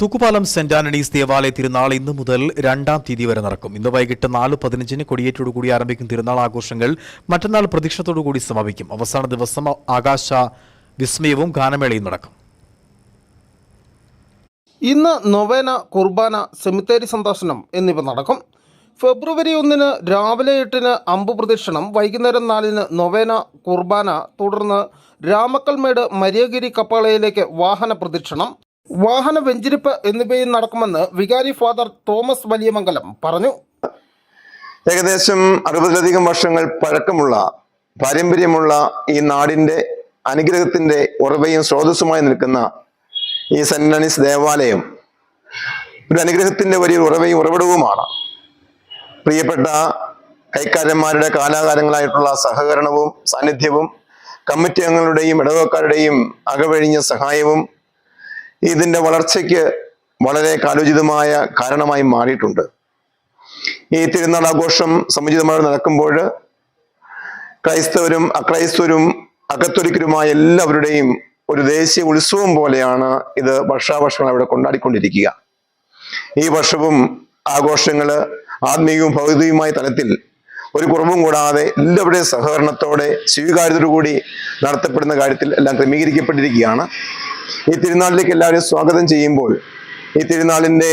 തൂക്കുപാലം saint Antony's ദേവാലയ തിരുനാൾ ഇന്നു മുതൽ 2-ാം തീയതി വരെ നടക്കും. ഇന്ന് വൈകിട്ട് 4:15 കൊടിയേറ്റോടുകൂടി ആരംഭിക്കും തിരുനാൾ ആഘോഷങ്ങൾ മറ്റന്നാൾ പ്രദക്ഷിണത്തോടുകൂടി സമാപിക്കും. അവസാന ദിവസം ആകാശ വിസ്മയവും ഗാനമേളയും നടക്കും. ഇന്ന് നൊവേന, കുർബാന, സെമിത്തേരി സന്ദർശനം എന്നിവ നടക്കും. ഫെബ്രുവരി 1 രാവിലെ 8 അമ്പ് പ്രദക്ഷിണം, വൈകുന്നേരം 4 നൊവേന, കുർബാന, തുടർന്ന് രാമക്കൽമേട് മരിയഗിരി കപ്പാളയിലേക്ക് വാഹന പ്രദക്ഷിണം, വാഹന വെഞ്ചിരിപ്പ് എന്നിവയും നടക്കുമെന്ന് വികാരി ഫാദർ തോമസ് വലിയമംഗലം പറഞ്ഞു. ഏകദേശം 60-ലധികം വർഷങ്ങൾ പഴക്കമുള്ള പാരമ്പര്യമുള്ള ഈ നാടിന്റെ അനുഗ്രഹത്തിന്റെ ഉറവയും സ്രോതസ്സുമായി നിൽക്കുന്ന ഈ സെന്റ് ആന്റണീസ് ദേവാലയം ഒരു അനുഗ്രഹത്തിന്റെ വലിയ ഉറവയും ഉറവിടവുമാണ്. പ്രിയപ്പെട്ട കൈക്കാരന്മാരുടെ കാലാകാലങ്ങളായിട്ടുള്ള സഹകരണവും സാന്നിധ്യവും കമ്മിറ്റി അംഗങ്ങളുടെയും ഇടവക്കാരുടെയും അകവഴിഞ്ഞ സഹായവും ഇതിന്റെ വളർച്ചയ്ക്ക് വളരെ കാലോചിതമായ കാരണമായി മാറിയിട്ടുണ്ട്. ഈ തിരുനാൾ ആഘോഷം സമുചിതമായി നടക്കുമ്പോൾ ക്രൈസ്തവരും അക്രൈസ്തവരും അകത്തോലിക്കരുമായ എല്ലാവരുടെയും ഒരു ദേശീയ ഉത്സവം പോലെയാണ് ഇത് വർഷാവർഷങ്ങൾ അവിടെ കൊണ്ടാടിക്കൊണ്ടിരിക്കുക. ഈ വർഷവും ആഘോഷങ്ങള് ആത്മീയവും ഭൗതികവുമായ തലത്തിൽ ഒരു കുറവും കൂടാതെ എല്ലാവരുടെയും സഹകരണത്തോടെ സ്വീകാര്യതയോടുകൂടി നടത്തപ്പെടുന്ന കാര്യത്തിൽ എല്ലാം ക്രമീകരിക്കപ്പെട്ടിരിക്കുകയാണ്. ഈ തിരുനാളിലേക്ക് എല്ലാവരെയും സ്വാഗതം ചെയ്യുമ്പോൾ, ഈ തിരുനാളിന്റെ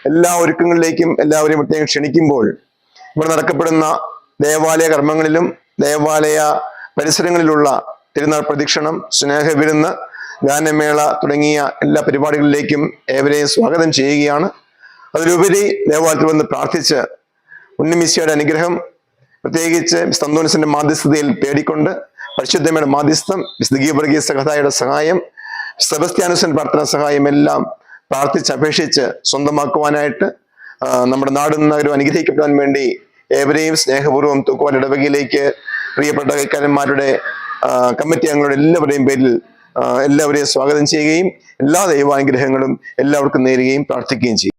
എല്ലാ ഒരുക്കങ്ങളിലേക്കും എല്ലാവരെയും പ്രത്യേകം ക്ഷണിക്കുമ്പോൾ, ഇവിടെ നടക്കപ്പെടുന്ന ദേവാലയ കർമ്മങ്ങളിലും ദേവാലയ പരിസരങ്ങളിലുള്ള തിരുനാൾ പ്രദക്ഷിണം, സ്നേഹവിരുന്ന്, ഗാനമേള തുടങ്ങിയ എല്ലാ പരിപാടികളിലേക്കും ഏവരെയും സ്വാഗതം ചെയ്യുകയാണ്. അതിലുപരി ദേവാലയത്തിൽ വന്ന് പ്രാർത്ഥിച്ച് ഉണ്ണിമിശിയുടെ അനുഗ്രഹം, പ്രത്യേകിച്ച് അന്തോണീസിന്റെ മാധ്യസ്ഥതയിൽ തേടിക്കൊണ്ട് പരിശുദ്ധമ്മയുടെ മാധ്യസ്ഥം, വിശുദ്ധ ഗീവർഗീസ് സഹതായുടെ സഹായം, സെബസ്ത്യാനോസിന്റെ പ്രാർത്ഥന സഹായം എല്ലാം പ്രാർത്ഥിച്ച് അപേക്ഷിച്ച് സ്വന്തമാക്കുവാനായിട്ട് നമ്മുടെ നാടും നഗരവും അനുഗ്രഹിക്കപ്പെടാൻ വേണ്ടി ഏവരെയും സ്നേഹപൂർവ്വം തൂക്കുപാലം ഇടവകയിലേക്ക് പ്രിയപ്പെട്ട കൈക്കാരന്മാരുടെ കമ്മിറ്റി അംഗങ്ങളുടെ എല്ലാവരുടെയും പേരിൽ എല്ലാവരെയും സ്വാഗതം ചെയ്യുകയും എല്ലാ ദൈവാനുഗ്രഹങ്ങളും എല്ലാവർക്കും നേരുകയും പ്രാർത്ഥിക്കുകയും ചെയ്യും.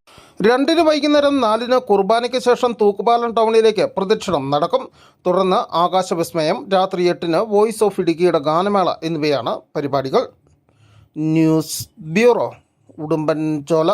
2 വൈകുന്നേരം 4 കുർബാനയ്ക്ക് ശേഷം തൂക്കുപാലം ടൗണിലേക്ക് പ്രദക്ഷിണം നടക്കും. തുടർന്ന് ആകാശവിസ്മയം, രാത്രി 8 വോയിസ് ഓഫ് ഇടുക്കിയുടെ ഗാനമേള എന്നിവയാണ് പരിപാടികൾ. News bureau, Udumbanchola.